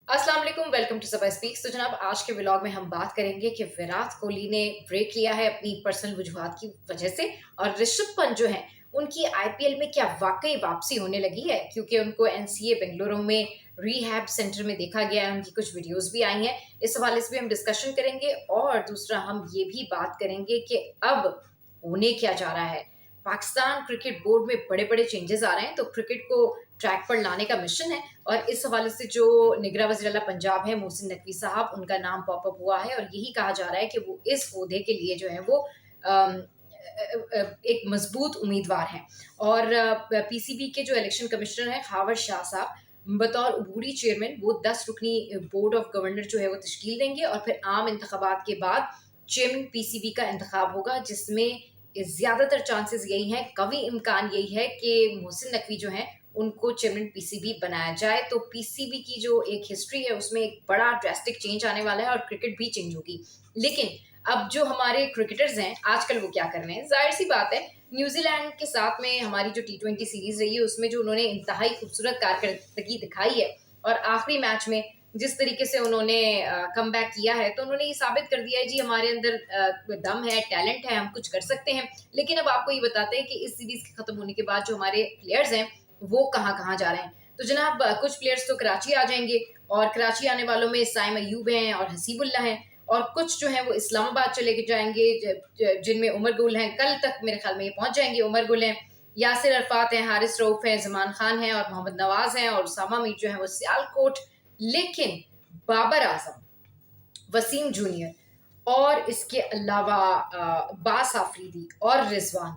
अस्सलाम वालेकुम, welcome to Saba speaks. तो जनाब, आज के व्लॉग में हम बात करेंगे कि विराट कोहली ने ब्रेक लिया है अपनी पर्सनल वजूहात की वजह से, और ऋषभ पंत जो है उनकी आईपीएल में क्या वाकई वापसी होने लगी है, क्योंकि उनको एनसीए बेंगलुरु में रिहैब सेंटर में देखा गया है। उनकी कुछ वीडियोस भी आई हैं, इस हवाले से भी हम डिस्कशन करेंगे। और दूसरा हम ये भी बात करेंगे कि अब होने क्या जा रहा है। पाकिस्तान क्रिकेट बोर्ड में बड़े बड़े चेंजेस आ रहे हैं, तो क्रिकेट को ट्रैक पर लाने का मिशन है। और इस हवाले से जो निगरान वज़ीर आला पंजाब है मोहसिन नकवी साहब, उनका नाम पॉपअप हुआ है और यही कहा जा रहा है कि वो इस ओहदे के लिए जो है वो एक मजबूत उम्मीदवार हैं। और पीसीबी के जो इलेक्शन कमिश्नर हैं खावर शाह साहब, बतौर अबूरी चेयरमैन वो 10 रुकनी बोर्ड ऑफ गवर्नर जो है वो तश्कील देंगे, और फिर आम इंतखाबात के बाद चेयरमैन पीसीबी का इंतखाब होगा, जिसमें ज्यादातर चांसेस यही हैं, कवी इम्कान यही है कि मोहसिन नकवी जो हैं उनको चेयरमैन पीसीबी बनाया जाए। तो पीसीबी की जो एक हिस्ट्री है उसमें एक बड़ा ड्रास्टिक चेंज आने वाला है और क्रिकेट भी चेंज होगी। लेकिन अब जो हमारे क्रिकेटर्स हैं आजकल वो क्या कर रहे हैं, जाहिर सी बात है, न्यूजीलैंड के साथ में हमारी जो टी20 सीरीज रही है उसमें जो उन्होंने इंतहाई खूबसूरत कारकर्दगी दिखाई है, और आखिरी मैच में जिस तरीके से उन्होंने कम बैक किया है, तो उन्होंने ये साबित कर दिया है जी हमारे अंदर दम है, टैलेंट है, हम कुछ कर सकते हैं। लेकिन अब आपको ये बताते हैं कि इस सीरीज के खत्म होने के बाद जो हमारे प्लेयर्स हैं वो कहाँ कहाँ जा रहे हैं। तो जनाब, कुछ प्लेयर्स तो कराची आ जाएंगे, और कराची आने वालों में साइम अयूब हैं और हसीबुल्ला हैं, और कुछ जो है वो इस्लामाबाद चले जाएंगे, जिनमें उमर गुल हैं। कल तक मेरे ख्याल में ये पहुंच जाएंगे। उमर गुल हैं, यासिर अरफात हैं, हारिस रऊफ हैं, जमान खान हैं, और मोहम्मद नवाज हैं, और उसामा मीर जो है वो सियालकोट। लेकिन बाबर आजम, वसीम जूनियर और इसके अलावा बास आफरीदी और रिजवान,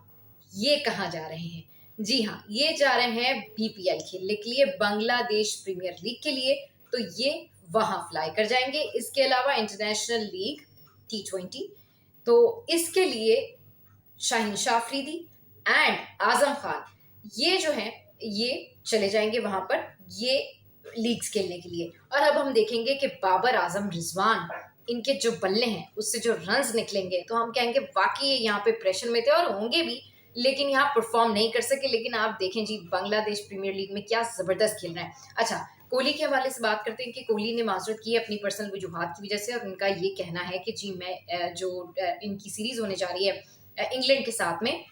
ये कहाँ जा रहे हैं? जी हाँ, ये जा रहे हैं बीपीएल खेलने के लिए, बांग्लादेश प्रीमियर लीग के लिए। तो ये वहां फ्लाई कर जाएंगे। इसके अलावा इंटरनेशनल लीग टी20, तो इसके लिए शाहीन शाह अफरीदी एंड आजम खान, ये जो है ये चले जाएंगे वहां पर, ये लीग्स खेलने के लिए। और अब हम देखेंगे कि बाबर आजम, रिजवान, इनके जो बल्ले हैं उससे जो रन्स निकलेंगे, तो हम कहेंगे वाकई ये यहाँ पे प्रेशर में थे और होंगे भी, लेकिन यहाँ परफॉर्म नहीं कर सके। लेकिन आप देखें जी, बांग्लादेश प्रीमियर लीग में क्या जबरदस्त खेल रहे हैं। अच्छा, कोहली के हवाले से बात करते हैं कि कोहली ने माजरत की है अपनी पर्सनल वजूहात की वजह से, और उनका ये कहना है कि जी मैं जो इनकी सीरीज होने जा रही है इंग्लैंड के साथ में,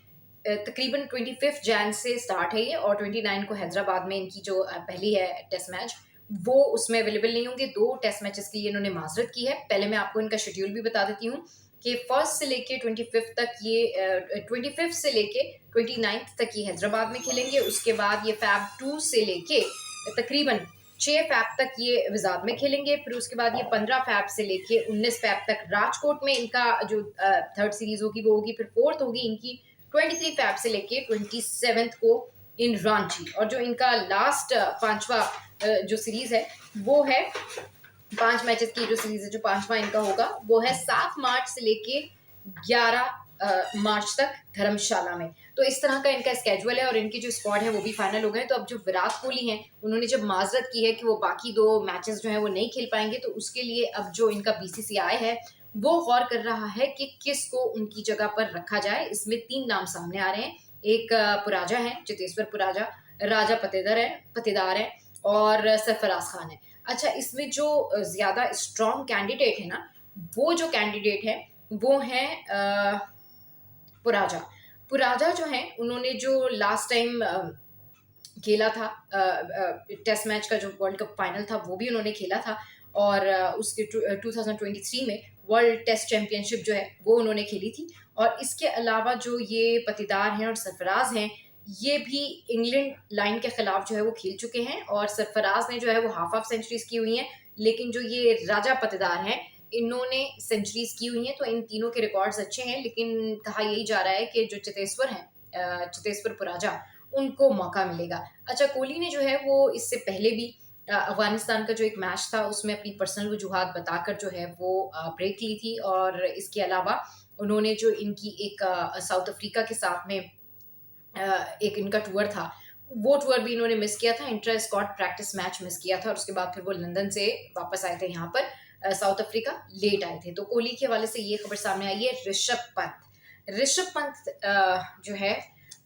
तकरीबन 25 जैन से स्टार्ट है ये, और 29 को हैदराबाद में इनकी जो पहली है टेस्ट मैच, वो उसमें अवेलेबल नहीं होंगे। 2 टेस्ट मैचेस के लिए इन्होंने माजरत की है। पहले मैं आपको इनका शेड्यूल भी बता देती हूँ कि फर्स्ट से लेके 25 तक ये 25 से लेके 29 तक ये हैदराबाद में खेलेंगे। उसके बाद ये फैब 2 से लेके तकरीबन 6 फैब तक ये विजाद में खेलेंगे। फिर उसके बाद ये 15 फैब से लेके 19 फैब तक राजकोट में इनका जो थर्ड सीरीज होगी वो होगी। फिर फोर्थ होगी इनकी 23 फैब से लेके 27 को इन रांची। और जो इनका लास्ट पांचवा जो सीरीज है वो है 5 मैचेस की जो सीरीज है, जो पांचवा इनका होगा वो है 7 मार्च से लेके 11 मार्च तक धर्मशाला में। तो इस तरह का इनका स्केजुअल है, और इनके जो स्क्वाड है वो भी फाइनल हो गए। तो अब जो विराट कोहली हैं उन्होंने जब माजरत की है कि वो बाकी 2 मैचेस जो है वो नहीं खेल पाएंगे, तो उसके लिए अब जो इनका बीसीसीआई है वो गौर कर रहा है कि किसको उनकी जगह पर रखा जाए। इसमें 3 नाम सामने आ रहे हैं। एक पुराजा है, चितेश्वर पुराजा, राजा पतेदार है और सरफराज खान है। अच्छा, इसमें जो ज्यादा स्ट्रॉन्ग कैंडिडेट है ना, वो जो कैंडिडेट है वो है पुराजा। पुराजा जो है उन्होंने जो लास्ट टाइम खेला था, टेस्ट मैच का जो वर्ल्ड कप फाइनल था वो भी उन्होंने खेला था, और उसके 2023 में वर्ल्ड टेस्ट चैंपियनशिप जो है वो उन्होंने खेली थी। और इसके अलावा जो ये पतिदार हैं और सरफराज हैं, ये भी इंग्लैंड लाइन के खिलाफ जो है वो खेल चुके हैं, और सरफराज ने जो है वो हाफ सेंचुरीज की हुई हैं। लेकिन जो ये राजा पतिदार हैं इन्होंने सेंचुरीज की हुई हैं। तो इन तीनों के रिकॉर्ड्स अच्छे हैं, लेकिन कहा यही जा रहा है कि जो चितेश्वर हैं, चितेश्वर पुराजा, उनको मौका मिलेगा। अच्छा, कोहली ने जो है वो इससे पहले भी अफगानिस्तान का जो एक मैच था उसमें अपनी पर्सनल वजूहात बताकर जो है वो ब्रेक ली थी। और इसके अलावा उन्होंने जो इनकी एक साउथ अफ्रीका के साथ में एक इनका टूर था, वो टूर भी इन्होंने मिस किया था। Intra squad practice match miss किया था, और उसके बाद फिर वो लंदन से वापस आए थे यहाँ पर, साउथ अफ्रीका लेट आए थे। तो कोहली के हवाले से ये खबर सामने आई है। ऋषभ पंत जो है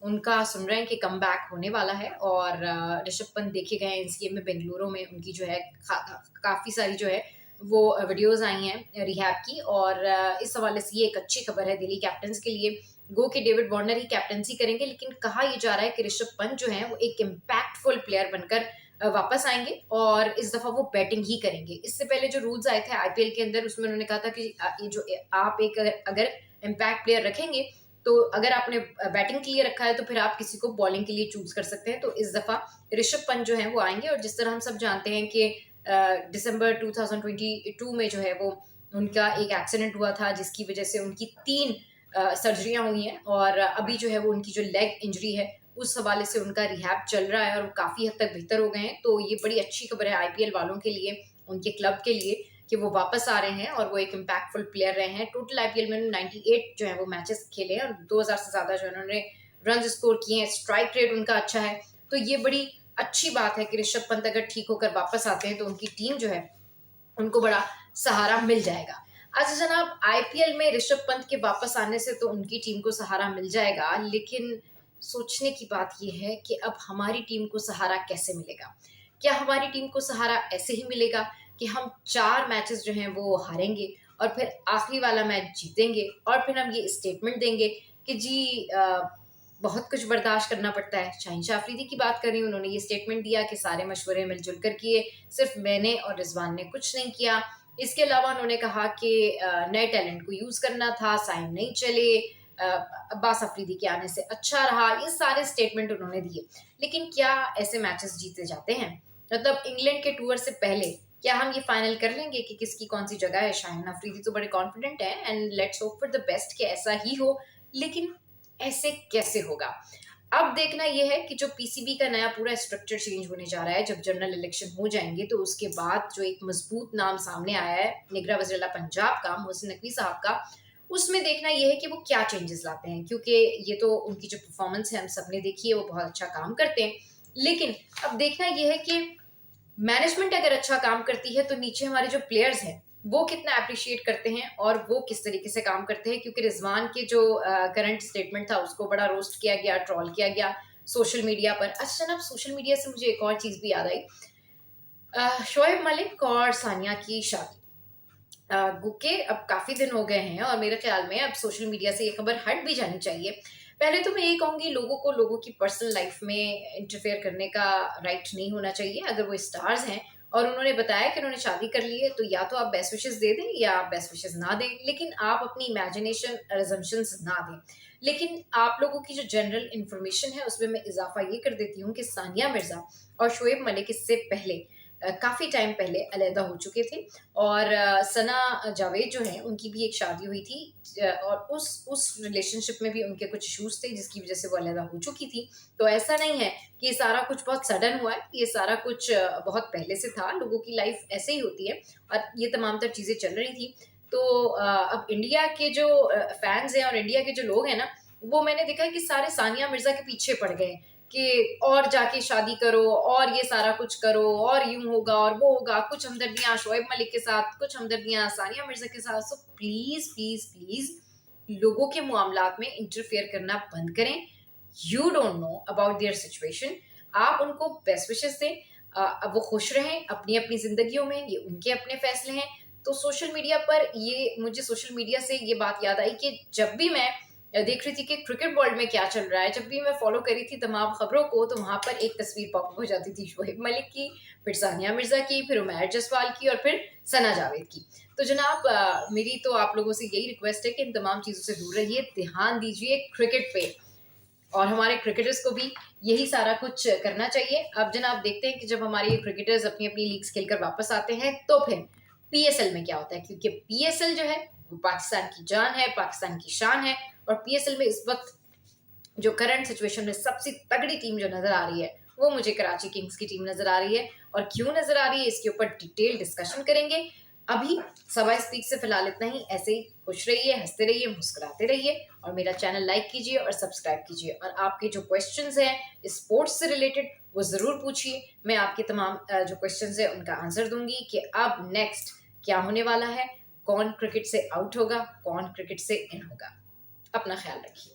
उनका सुन रहे हैं कि कम बैक होने वाला है। और ऋषभ पंत देखे गए एनसीए में, बेंगलुरु में उनकी जो है काफ़ी सारी जो है वो वीडियोस आई हैं रिहैब की। और इस हवाले से ये एक अच्छी खबर है दिल्ली कैपिटल्स के लिए। गो के डेविड वार्नर ही कैप्टनसी करेंगे, लेकिन कहा यह जा रहा है कि ऋषभ पंत जो है वो एक इम्पैक्टफुल प्लेयर बनकर वापस आएंगे और इस दफा वो बैटिंग ही करेंगे। इससे पहले जो रूल्स आए थे आईपीएल के अंदर, उसमें उन्होंने कहा था कि ये जो आप एक अगर इम्पैक्ट प्लेयर रखेंगे तो अगर आपने बैटिंग के लिए रखा है तो फिर आप किसी को बॉलिंग के लिए चूज कर सकते हैं। तो इस दफा ऋषभ पंत जो है वो आएंगे। और जिस तरह हम सब जानते हैं कि दिसंबर 2022 में जो है वो उनका एक एक्सीडेंट हुआ था, जिसकी वजह से उनकी 3 सर्जरियां हुई हैं। और अभी जो है वो उनकी जो लेग इंजरी है उस हवाले से उनका रिहैब चल रहा है और वो काफ़ी हद तक बेहतर हो गए हैं। तो ये बड़ी अच्छी खबर है आईपीएल वालों के लिए, उनके क्लब के लिए, कि वो वापस आ रहे हैं और वो एक इम्पैक्टफुल प्लेयर रहे हैं। टोटल आईपीएल में 98 जो है वो मैचेस खेले और 2000 से ज़्यादा जो है उन्होंने रन स्कोर किए हैं। स्ट्राइक रेट उनका अच्छा है। तो ये बड़ी अच्छी बात है कि ऋषभ पंत अगर ठीक होकर वापस आते हैं तो उनकी टीम जो है उनको बड़ा सहारा मिल जाएगा। अच्छा जनाब, आईपीएल में ऋषभ पंत के वापस आने से तो उनकी टीम को सहारा मिल जाएगा, लेकिन सोचने की बात यह है कि अब हमारी टीम को सहारा कैसे मिलेगा? क्या हमारी टीम को सहारा ऐसे ही मिलेगा कि हम 4 मैचेस जो हैं वो हारेंगे और फिर आखिरी वाला मैच जीतेंगे और फिर हम ये स्टेटमेंट देंगे कि जी बहुत कुछ बर्दाश्त करना पड़ता है। शाहीन शाह अफरीदी की बात कर रही हूँ, उन्होंने ये स्टेटमेंट दिया कि सारे मशवरे मिलजुल कर किए, सिर्फ मैंने और रिजवान ने कुछ नहीं किया। इसके अलावा उन्होंने कहा कि नए टैलेंट को यूज करना था, साइम नहीं चले, अब्बास अफरीदी के आने से अच्छा रहा। ये सारे स्टेटमेंट उन्होंने दिए, लेकिन क्या ऐसे मैचेस जीते जाते हैं? मतलब इंग्लैंड के टूर से पहले क्या हम ये फाइनल कर लेंगे कि किसकी कौन सी जगह है? शाहीन अफरीदी तो बड़े कॉन्फिडेंट है and let's hope for the best कि ऐसा ही हो, लेकिन ऐसे कैसे होगा? अब देखना यह है कि जो पीसीबी का नया पूरा स्ट्रक्चर चेंज होने जा रहा है, जब जनरल इलेक्शन हो जाएंगे तो उसके बाद जो एक मजबूत नाम सामने आया है निगरान वज़ीर पंजाब का, मोहसिन नकवी साहब का, उसमें देखना यह है कि वो क्या चेंजेस लाते हैं। क्योंकि ये तो उनकी जो परफॉर्मेंस है हम सबने देखी है, वो बहुत अच्छा काम करते हैं। लेकिन अब देखना यह है कि मैनेजमेंट अगर अच्छा काम करती है तो नीचे हमारे जो प्लेयर्स हैं वो कितना अप्रिशिएट करते हैं और वो किस तरीके से काम करते हैं। क्योंकि रिजवान के जो करंट स्टेटमेंट था उसको बड़ा रोस्ट किया गया, ट्रोल किया गया सोशल मीडिया पर। अच्छा जनाब, सोशल मीडिया से मुझे एक और चीज भी याद आई, शोएब मलिक और सानिया की शादी। गुके अब काफी दिन हो गए हैं और मेरे ख्याल में अब सोशल मीडिया से ये खबर हट भी जानी चाहिए। पहले तो मैं ये कहूंगी लोगों को लोगों की पर्सनल लाइफ में इंटरफेयर करने का राइट नहीं होना चाहिए। अगर वो स्टार्स हैं और उन्होंने बताया कि उन्होंने शादी कर ली है तो या तो आप बेस्ट विशेस दे दें या आप बेस्ट विशेस ना दें, लेकिन आप अपनी इमेजिनेशन अजम्पशंस ना दें। लेकिन आप लोगों की जो जनरल इंफॉर्मेशन है उसमें मैं इजाफा ये कर देती हूँ कि सानिया मिर्जा और शोएब मलिक इससे पहले काफी टाइम पहले अलहदा हो चुके थे। और सना जावेद जो है उनकी भी एक शादी हुई थी और उस रिलेशनशिप में भी उनके कुछ इश्यूज थे जिसकी वजह से वो अलहदा हो चुकी थी। तो ऐसा नहीं है कि ये सारा कुछ बहुत सडन हुआ है, ये सारा कुछ बहुत पहले से था। लोगों की लाइफ ऐसे ही होती है और ये तमाम तर चीजें चल रही थी। तो अब इंडिया के जो फैंस हैं और इंडिया के जो लोग हैं ना, वो मैंने देखा है कि सारे सानिया मिर्जा के पीछे पड़ गए कि और जाके शादी करो और ये सारा कुछ करो और यूं होगा और वो होगा। कुछ हमदर्दियां शोएब मलिक के साथ, कुछ हमदर्दियां सानिया मिर्जा के साथ। सो प्लीज प्लीज प्लीज लोगों के मामलात में इंटरफेयर करना बंद करें। You don't know about their situation. आप उनको बेस्ट विशेस दें, अब वो खुश रहें अपनी अपनी जिंदगियों में, ये उनके अपने फैसले हैं। तो सोशल मीडिया पर ये मुझे सोशल मीडिया से ये बात याद आई कि जब भी मैं देख रही थी कि क्रिकेट वर्ल्ड में क्या चल रहा है, जब भी मैं फॉलो करी थी तमाम खबरों को, तो वहां पर एक तस्वीर पॉपअप हो जाती थी शोएब मलिक की, फिर सानिया मिर्जा की, फिर उमैर जसवाल की और फिर सना जावेद की। तो जनाब मेरी तो आप लोगों से यही रिक्वेस्ट है कि इन तमाम चीजों से दूर रहिए, ध्यान दीजिए क्रिकेट पे और हमारे क्रिकेटर्स को भी यही सारा कुछ करना चाहिए। अब जनाब देखते हैं कि जब हमारे क्रिकेटर्स अपनी अपनी लीग्स खेलकर वापस आते हैं तो फिर पीएसएल में क्या होता है। क्योंकि पीएसएल जो है वो पाकिस्तान की जान है, पाकिस्तान की शान है। और पीएसएल में इस वक्त जो करंट सिचुएशन में सबसे तगड़ी टीम जो नजर आ रही है वो मुझे कराची किंग्स की टीम नजर आ रही है। और क्यों नजर आ रही है इसके ऊपर डिटेल डिस्कशन करेंगे। अभी सवा स्पीक से फिलहाल इतना ही। ऐसे ही खुश रहिए, हंसते रहिए, मुस्कुराते रहिए और मेरा चैनल लाइक कीजिए और सब्सक्राइब कीजिए। और आपके जो क्वेश्चंस हैं स्पोर्ट्स से रिलेटेड वो जरूर पूछिए, मैं आपके तमाम जो क्वेश्चंस हैं उनका आंसर दूंगी कि अब नेक्स्ट क्या होने वाला है, कौन क्रिकेट से आउट होगा, कौन क्रिकेट से इन होगा। अपना ख्याल रखिए।